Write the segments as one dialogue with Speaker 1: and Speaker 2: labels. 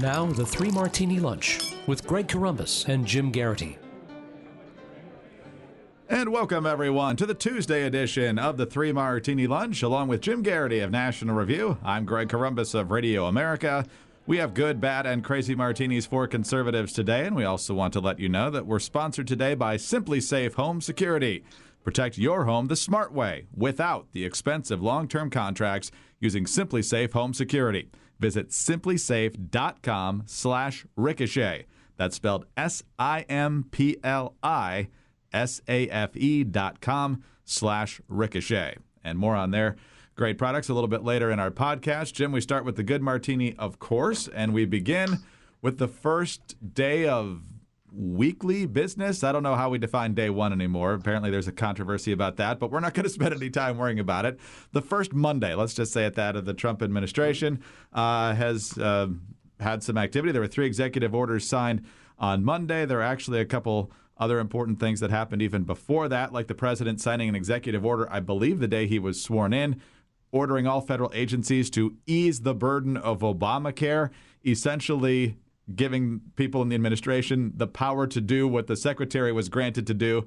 Speaker 1: Now, the Three Martini Lunch with Greg Corombos and Jim Garrity.
Speaker 2: And welcome, everyone, to the Tuesday edition of the Three Martini Lunch, along with Jim Garrity of National Review. I'm Greg Corombos of Radio America. We have good, bad, and crazy martinis for conservatives today, and we also want to let you know that we're sponsored today by Simply Safe Home Security. Protect your home the smart way, without the expensive long-term contracts, using Simply Safe Home Security. Visit simplysafe.com/ricochet. That's spelled SIMPLISAFE.com/ricochet. And more on their great products a little bit later in our podcast. Jim, we start with the good martini, of course, and we begin with the first day of weekly business. I don't know how we define day one anymore. Apparently there's a controversy about that, but we're not going to spend any time worrying about it. The first Monday, let's just say it that, of the Trump administration has had some activity. There were 3 executive orders signed on Monday. There are actually a couple other important things that happened even before that, like the president signing an executive order, I believe the day he was sworn in, ordering all federal agencies to ease the burden of Obamacare, essentially giving people in the administration the power to do what the secretary was granted to do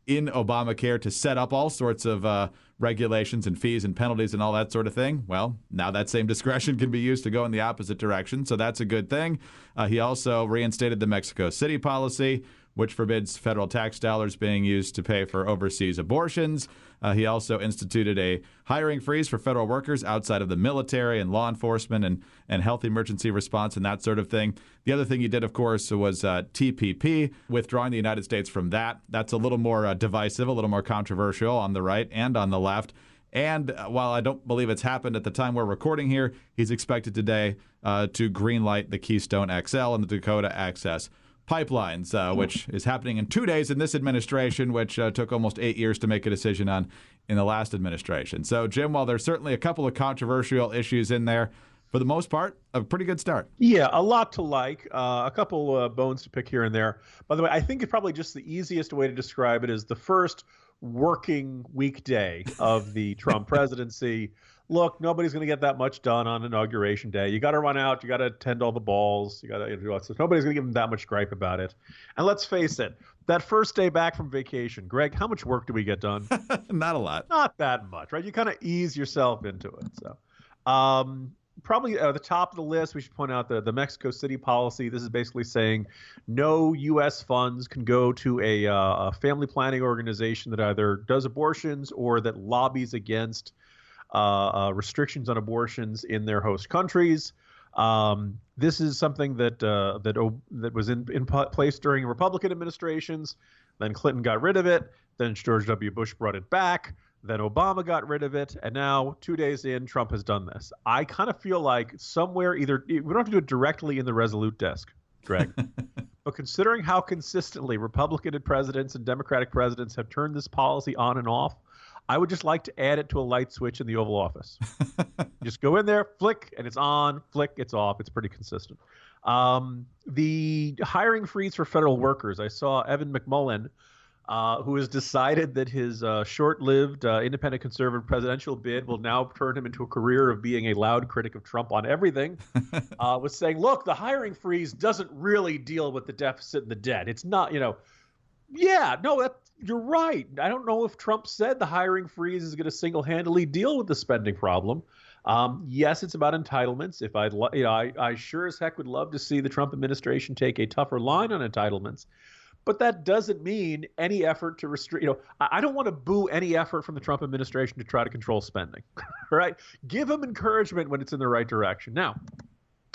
Speaker 2: in Obamacare, to set up all sorts of regulations and fees and penalties and all that sort of thing. Well, now that same discretion can be used to go in the opposite direction, so that's a good thing. He also reinstated the Mexico City policy, which forbids federal tax dollars being used to pay for overseas abortions. He also instituted a hiring freeze for federal workers outside of the military and law enforcement and health emergency response and that sort of thing. The other thing he did, of course, was TPP, withdrawing the United States from that. That's a little more divisive, a little more controversial on the right and on the left. And while I don't believe it's happened at the time we're recording here, he's expected today to greenlight the Keystone XL and the Dakota Access pipelines, which is happening in 2 days in this administration, which took almost 8 years to make a decision on in the last administration. So, Jim, while there's certainly a couple of controversial issues in there, for the most part, a pretty good start.
Speaker 3: Yeah, a lot to like. A couple bones to pick here and there. By the way, I think it's probably just the easiest way to describe it is the first working weekday of the Trump presidency. Look, nobody's going to get that much done on Inauguration Day. You got to run out. You got to tend all the balls. You got to do all that stuff. Nobody's going to give them that much gripe about it. And let's face it, that first day back from vacation, Greg, how much work do we get done?
Speaker 2: Not a lot.
Speaker 3: Not that much, right? You kind of ease yourself into it. So, probably at the top of the list, we should point out the Mexico City policy. This is basically saying no U.S. funds can go to a family planning organization that either does abortions or that lobbies against restrictions on abortions in their host countries. This is something that was in place during Republican administrations. Then Clinton got rid of it. Then George W. Bush brought it back. Then Obama got rid of it. And now, 2 days in, Trump has done this. I kind of feel like somewhere we don't have to do it directly in the Resolute desk, Greg. But considering how consistently Republican presidents and Democratic presidents have turned this policy on and off, I would just like to add it to a light switch in the Oval Office. Just go in there, flick, and it's on, flick, it's off. It's pretty consistent. The hiring freeze for federal workers. I saw Evan McMullin, who has decided that his short-lived independent conservative presidential bid will now turn him into a career of being a loud critic of Trump on everything, was saying, look, the hiring freeze doesn't really deal with the deficit and the debt. It's not, you're right. I don't know if Trump said the hiring freeze is going to single-handedly deal with the spending problem. Yes, it's about entitlements. If I sure as heck would love to see the Trump administration take a tougher line on entitlements. But that doesn't mean any effort to restrict, I don't want to boo any effort from the Trump administration to try to control spending, right? Give them encouragement when it's in the right direction. Now,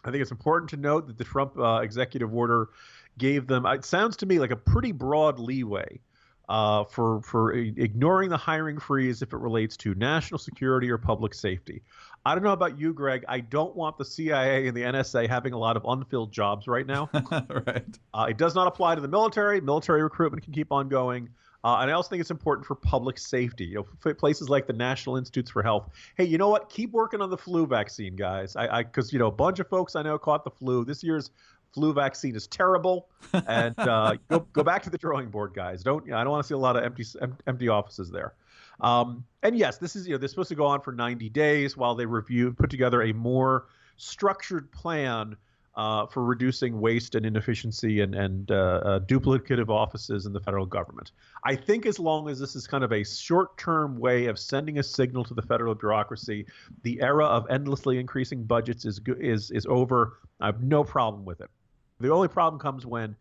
Speaker 3: I think it's important to note that the Trump executive order gave them, it sounds to me like a pretty broad leeway for ignoring the hiring freeze if it relates to national security or public safety. I don't know about you, Greg. I don't want the CIA and the NSA having a lot of unfilled jobs right now.
Speaker 2: Right.
Speaker 3: It does not apply to the military. Military recruitment can keep on going. And I also think it's important for public safety. Places like the National Institutes for Health. Hey, you know what? Keep working on the flu vaccine, guys. Because a bunch of folks I know caught the flu. This year's flu vaccine is terrible. And go back to the drawing board, guys. I don't want to see a lot of empty offices there. And yes, this is they're supposed to go on for 90 days while they put together a more structured plan for reducing waste and inefficiency and duplicative offices in the federal government. I think as long as this is kind of a short-term way of sending a signal to the federal bureaucracy, the era of endlessly increasing budgets is over. I have no problem with it. The only problem comes when,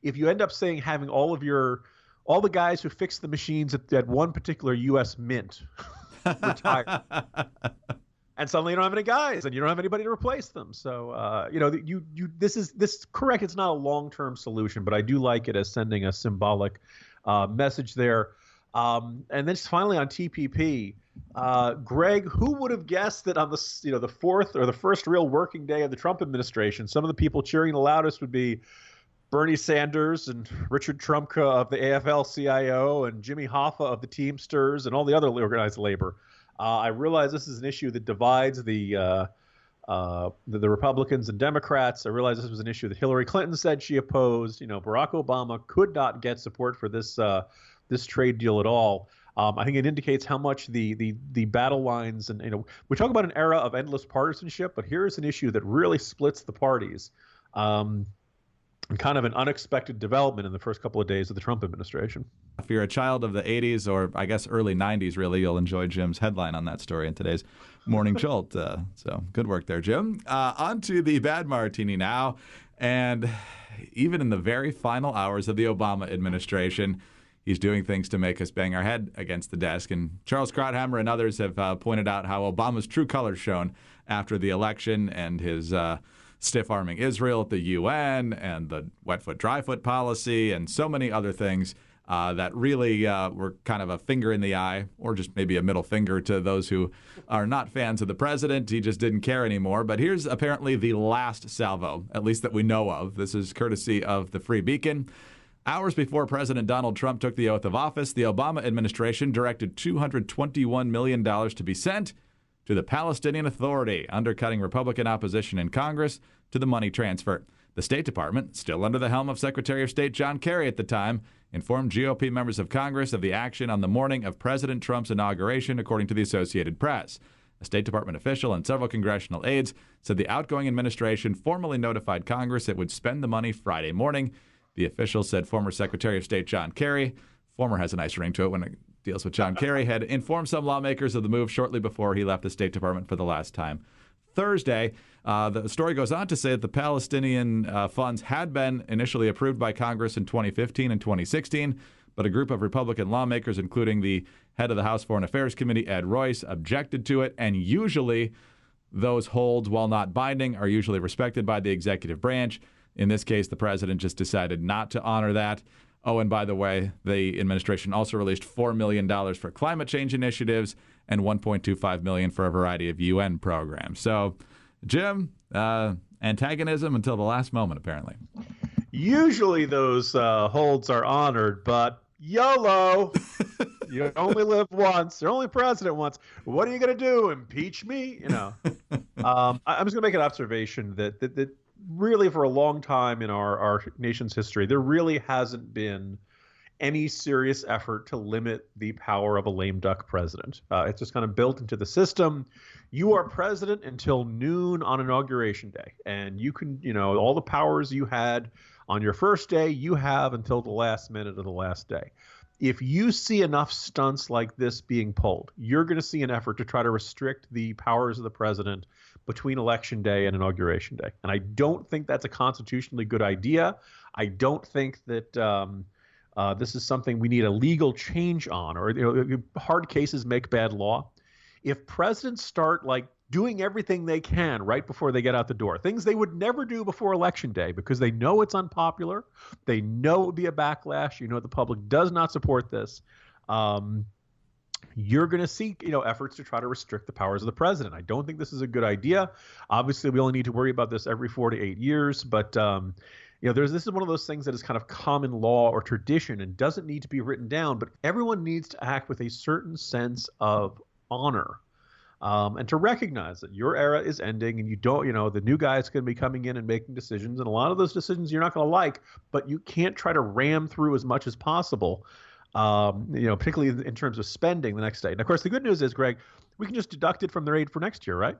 Speaker 3: if you end up saying having all the guys who fix the machines at one particular U.S. mint retire. And suddenly you don't have any guys, and you don't have anybody to replace them. So, this is correct. It's not a long-term solution, but I do like it as sending a symbolic message there. And then just finally on TPP, Greg, who would have guessed that on the fourth or the first real working day of the Trump administration, some of the people cheering the loudest would be Bernie Sanders and Richard Trumka of the AFL-CIO and Jimmy Hoffa of the Teamsters and all the other organized labor. I realize this is an issue that divides the Republicans and Democrats. I realize this was an issue that Hillary Clinton said she opposed. Barack Obama could not get support for this trade deal at all. I think it indicates how much the battle lines and we talk about an era of endless partisanship, but here's an issue that really splits the parties. And kind of an unexpected development in the first couple of days of the Trump administration.
Speaker 2: If you're a child of the 80s or I guess early 90s, really, you'll enjoy Jim's headline on that story in today's Morning Jolt. So good work there, Jim. On to the bad martini now. And even in the very final hours of the Obama administration, he's doing things to make us bang our head against the desk. And Charles Krauthammer and others have pointed out how Obama's true colors shone after the election and his stiff-arming Israel at the UN and the wet foot, dry foot policy and so many other things that really were kind of a finger in the eye or just maybe a middle finger to those who are not fans of the president. He just didn't care anymore. But here's apparently the last salvo, at least that we know of. This is courtesy of the Free Beacon. Hours before President Donald Trump took the oath of office, the Obama administration directed $221 million to be sent to the Palestinian Authority, undercutting Republican opposition in Congress to the money transfer. The State Department, still under the helm of Secretary of State John Kerry at the time, informed GOP members of Congress of the action on the morning of President Trump's inauguration, according to the Associated Press. A State Department official and several congressional aides said the outgoing administration formally notified Congress it would spend the money Friday morning. The official said former Secretary of State John Kerry, former has a nice ring to it when it deals with John Kerry, had informed some lawmakers of the move shortly before he left the State Department for the last time Thursday. The story goes on to say that the Palestinian funds had been initially approved by Congress in 2015 and 2016, but a group of Republican lawmakers, including the head of the House Foreign Affairs Committee, Ed Royce, objected to it. And usually those holds, while not binding, are usually respected by the executive branch. In this case, the president just decided not to honor that. Oh, and by the way, the administration also released $4 million for climate change initiatives and $1.25 million for a variety of UN programs. So, Jim, antagonism until the last moment, apparently.
Speaker 3: Usually those holds are honored, but YOLO. You only live once. You're only president once. What are you going to do? Impeach me? I'm just going to make an observation that really for a long time in our nation's history, there really hasn't been any serious effort to limit the power of a lame duck president. It's just kind of built into the system. You are president until noon on Inauguration Day, and you can, all the powers you had on your first day, you have until the last minute of the last day. If you see enough stunts like this being pulled, you're going to see an effort to try to restrict the powers of the president between Election Day and Inauguration Day. And I don't think that's a constitutionally good idea. I don't think that this is something we need a legal change on, or hard cases make bad law. If presidents start doing everything they can right before they get out the door, things they would never do before Election Day because they know it's unpopular, they know it would be a backlash, the public does not support this, you're going to see efforts to try to restrict the powers of the president. I don't think this is a good idea. Obviously, we only need to worry about this every 4 to 8 years, but this is one of those things that is kind of common law or tradition and doesn't need to be written down, but everyone needs to act with a certain sense of honor. And to recognize that your era is ending and you don't, the new guy is going to be coming in and making decisions. And a lot of those decisions you're not going to like, but you can't try to ram through as much as possible. particularly in terms of spending the next day. And of course, the good news is, Greg, we can just deduct it from their aid for next year, right?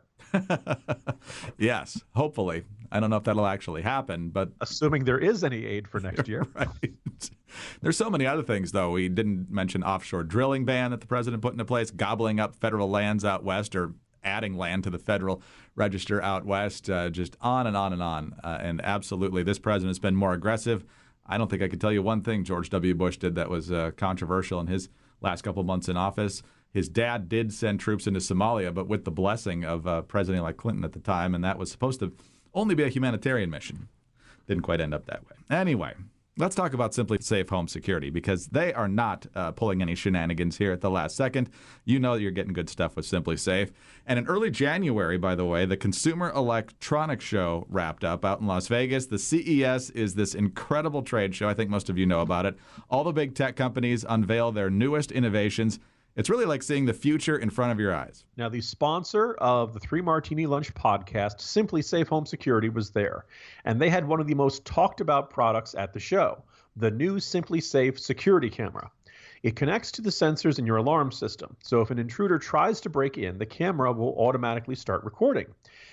Speaker 2: Yes, hopefully. I don't know if that'll actually happen, but
Speaker 3: Assuming there is any aid for next year.
Speaker 2: right. There's so many other things, though. We didn't mention offshore drilling ban that the president put into place, gobbling up federal lands out west, or adding land to the Federal Register out west, just on and on and on. And absolutely, this president's been more aggressive. I don't think I could tell you one thing George W. Bush did that was controversial in his last couple months in office. His dad did send troops into Somalia, but with the blessing of President-elect Clinton at the time, and that was supposed to only be a humanitarian mission. Didn't quite end up that way. Anyway, let's talk about Simply Safe Home Security, because they are not pulling any shenanigans here at the last second. You know you're getting good stuff with Simply Safe. And in early January, by the way, the Consumer Electronics Show wrapped up out in Las Vegas. The CES is this incredible trade show. I think most of you know about it. All the big tech companies unveil their newest innovations. It's really like seeing the future in front of your eyes.
Speaker 3: Now, the sponsor of the 3 Martini Lunch podcast, Simply Safe Home Security, was there. And they had one of the most talked about products at the show, the new Simply Safe security camera. It connects to the sensors in your alarm system. So if an intruder tries to break in, the camera will automatically start recording.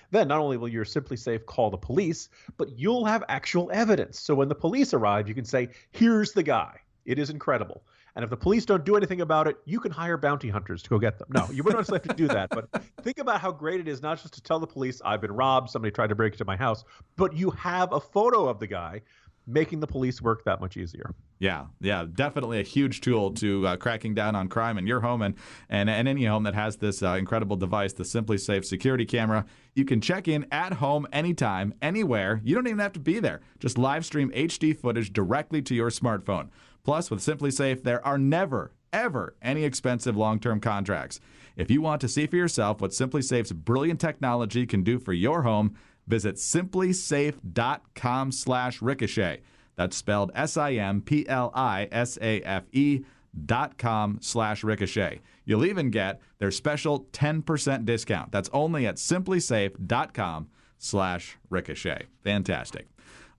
Speaker 3: Then not only will your Simply Safe call the police, but you'll have actual evidence. So when the police arrive, you can say, here's the guy. It is incredible. And if the police don't do anything about it, you can hire bounty hunters to go get them. No, you wouldn't necessarily have to do that. But think about how great it is not just to tell the police, I've been robbed, somebody tried to break into my house, but you have a photo of the guy, making the police work that much easier.
Speaker 2: Yeah, definitely a huge tool to cracking down on crime in your home and any home that has this incredible device, the Simply Safe security camera. You can check in at home anytime, anywhere. You don't even have to be there. Just live stream HD footage directly to your smartphone. Plus, with Simply Safe, there are never, ever any expensive long-term contracts. If you want to see for yourself what Simply Safe's brilliant technology can do for your home, visit simplysafe.com/ricochet. That's spelled SIMPLISAFE.com/ricochet. You'll even get their special 10% discount. That's only at simplysafe.com/ricochet. Fantastic.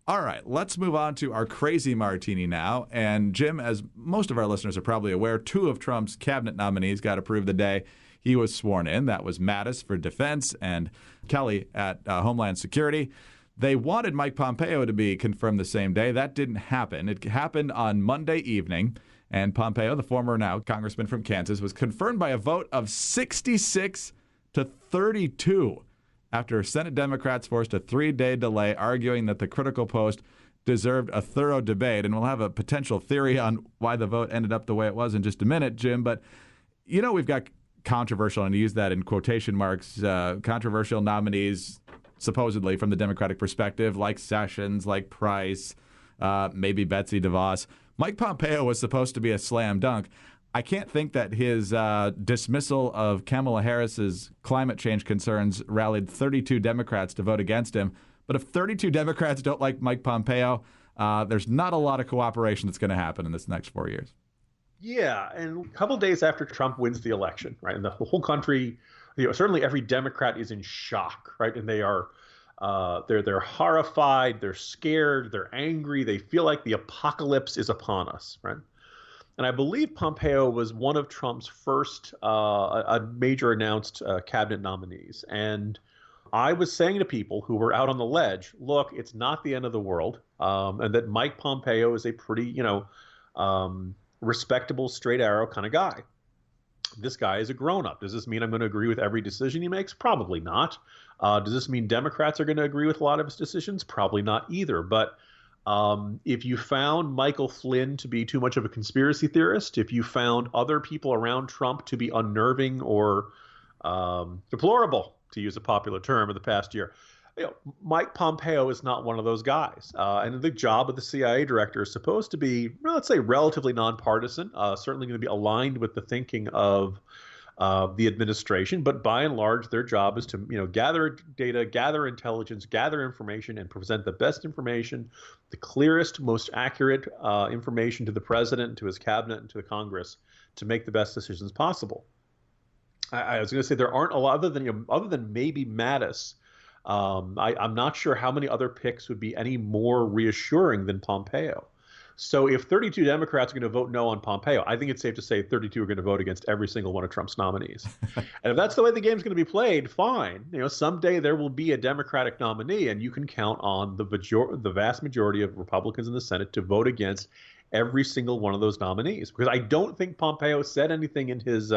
Speaker 2: All right, let's move on to our crazy martini now. And Jim, as most of our listeners are probably aware, 2 of Trump's cabinet nominees got approved the day he was sworn in. That was Mattis for Defense and Kelly at Homeland Security. They wanted Mike Pompeo to be confirmed the same day. That didn't happen. It happened on Monday evening. And Pompeo, the former now congressman from Kansas, was confirmed by a vote of 66 to 32. After Senate Democrats forced a 3-day delay, arguing that the critical post deserved a thorough debate. And we'll have a potential theory on why the vote ended up the way it was in just a minute, Jim. But, we've got controversial, and I use that in quotation marks, controversial nominees, supposedly from the Democratic perspective, like Sessions, like Price, maybe Betsy DeVos. Mike Pompeo was supposed to be a slam dunk. I can't think that his dismissal of Kamala Harris's climate change concerns rallied 32 Democrats to vote against him. But if 32 Democrats don't like Mike Pompeo, there's not a lot of cooperation that's going to happen in this next 4 years.
Speaker 3: Yeah, and a couple of days after Trump wins the election, right, and the whole country, certainly every Democrat is in shock, right, and they are they're horrified, they're scared, they're angry, they feel like the apocalypse is upon us, right? And I believe Pompeo was one of Trump's first a major announced cabinet nominees. And I was saying to people who were out on the ledge, look, it's not the end of the world, and that Mike Pompeo is a pretty, respectable, straight arrow kind of guy. This guy is a grown-up. Does this mean I'm going to agree with every decision he makes? Probably not. Does this mean Democrats are going to agree with a lot of his decisions? Probably not either. But if you found Michael Flynn to be too much of a conspiracy theorist, if you found other people around Trump to be unnerving or deplorable, to use a popular term, in the past year, Mike Pompeo is not one of those guys. And the job of the CIA director is supposed to be, let's say, relatively nonpartisan, certainly going to be aligned with the thinking of the administration. But by and large, their job is to, gather data, gather intelligence, gather information, and present the best information, the clearest, most accurate information to the president, to his cabinet, and to the Congress to make the best decisions possible. I was going to say there aren't a lot other than maybe Mattis. I'm not sure how many other picks would be any more reassuring than Pompeo. So if 32 Democrats are going to vote no on Pompeo, I think it's safe to say 32 are going to vote against every single one of Trump's nominees. And if that's the way the game's going to be played, fine. Someday there will be a Democratic nominee, and you can count on the vast majority of Republicans in the Senate to vote against every single one of those nominees. Because I don't think Pompeo said anything in his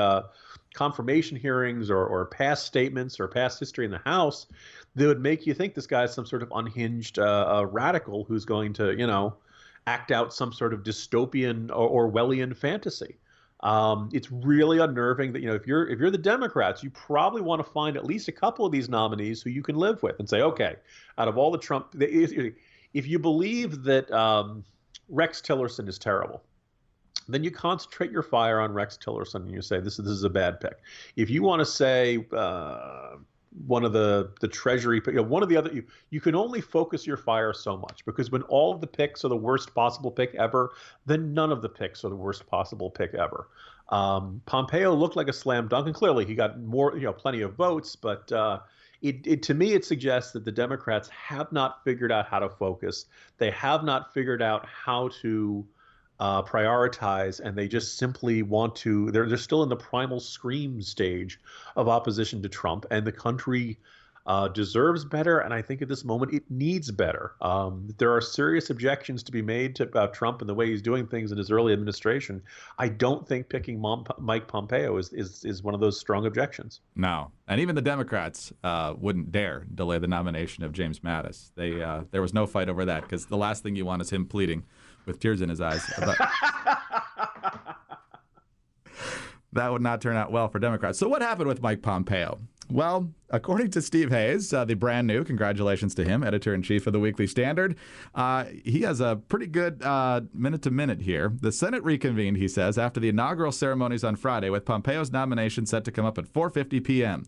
Speaker 3: confirmation hearings or past statements or past history in the House that would make you think this guy's some sort of unhinged radical who's going to, act out some sort of dystopian or Orwellian fantasy. It's really unnerving that, if you're the Democrats, you probably want to find at least a couple of these nominees who you can live with and say, okay, out of all the Trump, if you believe that Rex Tillerson is terrible, then you concentrate your fire on Rex Tillerson and you say this is a bad pick. If you want to say one of the Treasury, one of the other, you can only focus your fire so much, because when all of the picks are the worst possible pick ever, then none of the picks are the worst possible pick ever. Pompeo looked like a slam dunk, and clearly he got more, plenty of votes, but to me, it suggests that the Democrats have not figured out how to focus. They have not figured out how to prioritize, and they just simply want to. They're still in the primal scream stage of opposition to Trump, and the country deserves better. And I think at this moment it needs better. There are serious objections to be made about Trump and the way he's doing things in his early administration. I don't think picking Mike Pompeo is one of those strong objections.
Speaker 2: No, and even the Democrats wouldn't dare delay the nomination of James Mattis. There was no fight over that, because the last thing you want is him pleading with tears in his eyes. That would not turn out well for Democrats. So what happened with Mike Pompeo? Well, according to Steve Hayes, the brand new, congratulations to him, editor-in-chief of the Weekly Standard, he has a pretty good minute-to-minute here. The Senate reconvened, he says, after the inaugural ceremonies on Friday, with Pompeo's nomination set to come up at 4:50 p.m.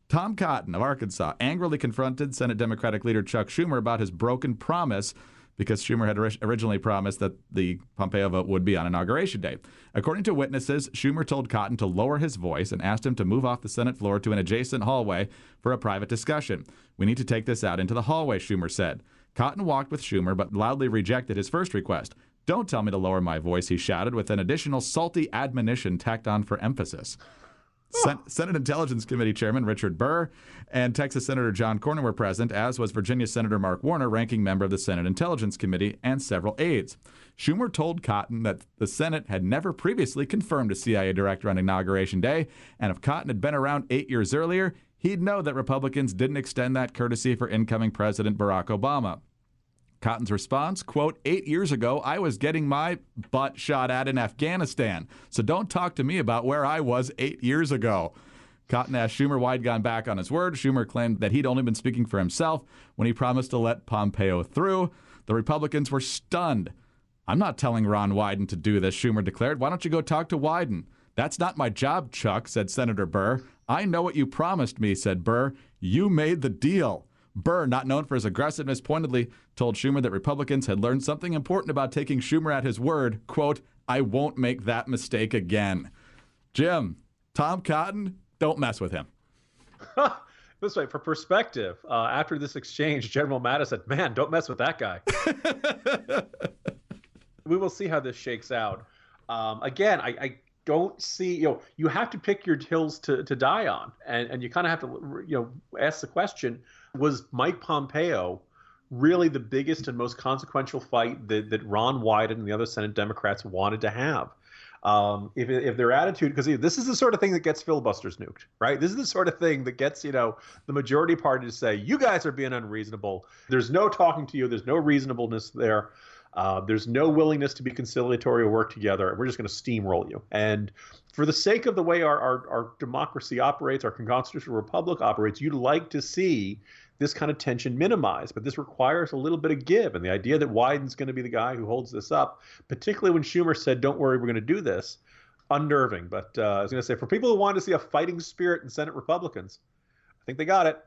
Speaker 2: Tom Cotton of Arkansas angrily confronted Senate Democratic leader Chuck Schumer about his broken promise, because Schumer had originally promised that the Pompeo vote would be on Inauguration Day. According to witnesses, Schumer told Cotton to lower his voice and asked him to move off the Senate floor to an adjacent hallway for a private discussion. "We need to take this out into the hallway," Schumer said. Cotton walked with Schumer but loudly rejected his first request. "Don't tell me to lower my voice," he shouted, with an additional salty admonition tacked on for emphasis. Senate Intelligence Committee Chairman Richard Burr and Texas Senator John Cornyn were present, as was Virginia Senator Mark Warner, ranking member of the Senate Intelligence Committee, and several aides. Schumer told Cotton that the Senate had never previously confirmed a CIA director on Inauguration Day, and if Cotton had been around 8 years earlier, he'd know that Republicans didn't extend that courtesy for incoming President Barack Obama. Cotton's response, quote, 8 years ago, I was getting my butt shot at in Afghanistan, so don't talk to me about where I was 8 years ago. Cotton asked Schumer why he'd gone back on his word. Schumer claimed that he'd only been speaking for himself when he promised to let Pompeo through. The Republicans were stunned. "I'm not telling Ron Wyden to do this," Schumer declared. "Why don't you go talk to Wyden?" "That's not my job, Chuck," said Senator Burr. "I know what you promised me," said Burr. "You made the deal." Burr, not known for his aggressiveness, pointedly told Schumer that Republicans had learned something important about taking Schumer at his word. Quote, "I won't make that mistake again." Jim, Tom Cotton, don't mess with him.
Speaker 3: This way, for perspective, after this exchange, General Mattis said, "Man, don't mess with that guy." We will see how this shakes out. Again, I don't see, you have to pick your hills to die on. And you kind of have to, ask the question, was Mike Pompeo really the biggest and most consequential fight that Ron Wyden and the other Senate Democrats wanted to have? If their attitude, because this is the sort of thing that gets filibusters nuked, right? This is the sort of thing that gets, the majority party to say, you guys are being unreasonable. There's no talking to you. There's no reasonableness there. There's no willingness to be conciliatory or work together. We're just going to steamroll you. And for the sake of the way our democracy operates, our constitutional republic operates, you'd like to see this kind of tension minimized. But this requires a little bit of give. And the idea that Wyden's going to be the guy who holds this up, particularly when Schumer said, don't worry, we're going to do this, unnerving. But I was going to say, for people who want to see a fighting spirit in Senate Republicans, I think they got it.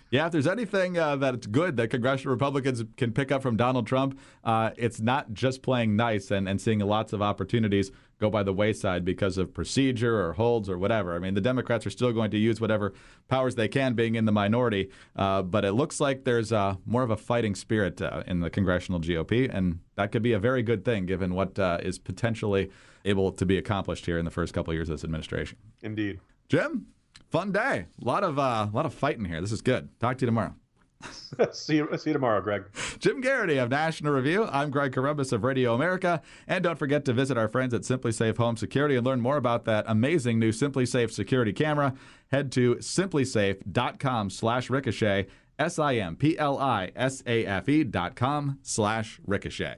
Speaker 2: Yeah, if there's anything that's good that congressional Republicans can pick up from Donald Trump, it's not just playing nice and seeing lots of opportunities go by the wayside because of procedure or holds or whatever. I mean, the Democrats are still going to use whatever powers they can, being in the minority, but it looks like there's more of a fighting spirit in the congressional GOP, and that could be a very good thing given what is potentially able to be accomplished here in the first couple of years of this administration.
Speaker 3: Indeed.
Speaker 2: Jim, fun day. A lot of fighting here. This is good. Talk to you tomorrow.
Speaker 3: See you tomorrow, Greg.
Speaker 2: Jim Garrity of National Review. I'm Greg Corombos of Radio America. And don't forget to visit our friends at Simply Safe Home Security and learn more about that amazing new Simply Safe security camera. Head to simplysafe.com/ricochet, SIMPLISAFE.com/ricochet.